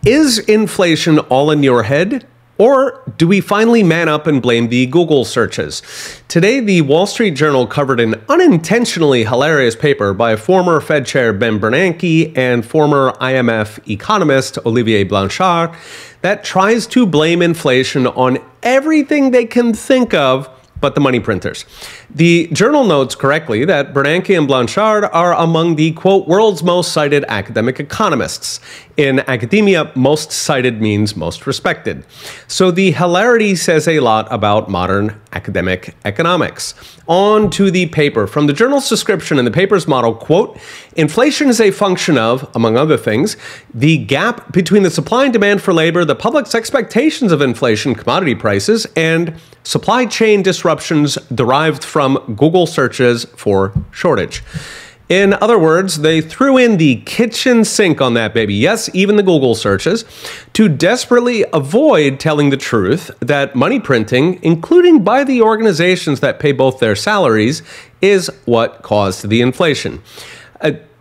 Is inflation all in your head? Or do we finally man up and blame the Google searches? Today, the Wall Street Journal covered an unintentionally hilarious paper by former Fed Chair Ben Bernanke and former IMF economist Olivier Blanchard that tries to blame inflation on everything they can think of but the money printers. The journal notes correctly that Bernanke and Blanchard are among the, quote, world's most cited academic economists. In academia, most cited means most respected. So the hilarity says a lot about modern academic economics. On to the paper. From the journal's description in the paper's model, quote, inflation is a function of, among other things, the gap between the supply and demand for labor, the public's expectations of inflation, commodity prices, and supply chain disruptions derived from Google searches for shortage. In other words, they threw in the kitchen sink on that baby. Yes, even the Google searches, to desperately avoid telling the truth that money printing, including by the organizations that pay both their salaries, is what caused the inflation.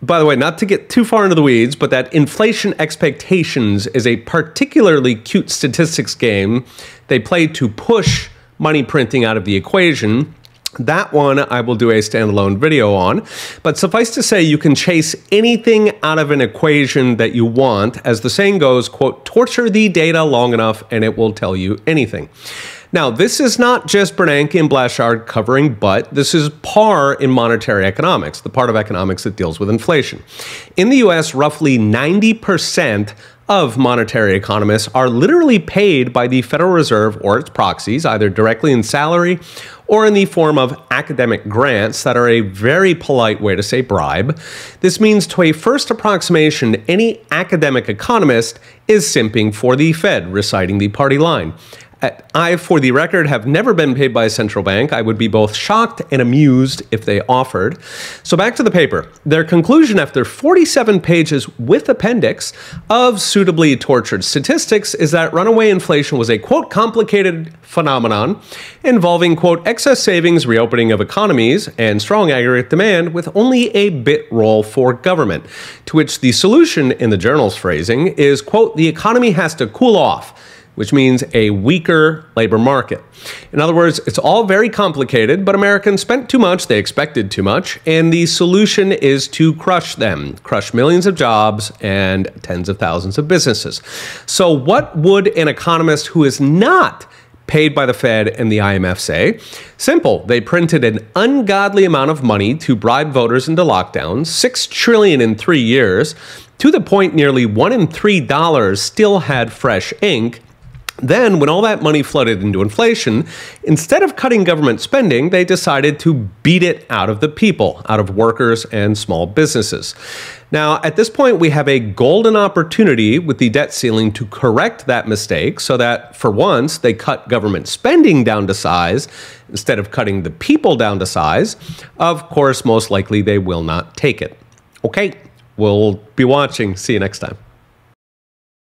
By the way, not to get too far into the weeds, but that inflation expectations is a particularly cute statistics game they play to push money printing out of the equation. That one I will do a standalone video on, but suffice to say you can chase anything out of an equation that you want. As the saying goes, quote, torture the data long enough and it will tell you anything. Now, this is not just Bernanke and Blanchard covering, but this is par in monetary economics, the part of economics that deals with inflation. In the US, roughly 90% of monetary economists are literally paid by the Federal Reserve or its proxies, either directly in salary or in the form of academic grants that are a very polite way to say bribe. This means, to a first approximation, any academic economist is simping for the Fed, reciting the party line. I, for the record, have never been paid by a central bank. I would be both shocked and amused if they offered. So back to the paper. Their conclusion after 47 pages with appendix of suitably tortured statistics is that runaway inflation was a, quote, complicated phenomenon involving, quote, excess savings, reopening of economies, and strong aggregate demand with only a bit role for government. To which the solution, in the journal's phrasing, is, quote, the economy has to cool off, which means a weaker labor market. In other words, it's all very complicated, but Americans spent too much, they expected too much, and the solution is to crush them, crush millions of jobs and tens of thousands of businesses. So what would an economist who is not paid by the Fed and the IMF say? Simple. They printed an ungodly amount of money to bribe voters into lockdowns, $6 trillion in 3 years, to the point nearly $1 in $3 still had fresh ink. Then, when all that money flooded into inflation, instead of cutting government spending, they decided to beat it out of the people, out of workers and small businesses. Now, at this point, we have a golden opportunity with the debt ceiling to correct that mistake so that, for once, they cut government spending down to size instead of cutting the people down to size. Of course, most likely they will not take it. Okay, we'll be watching. See you next time.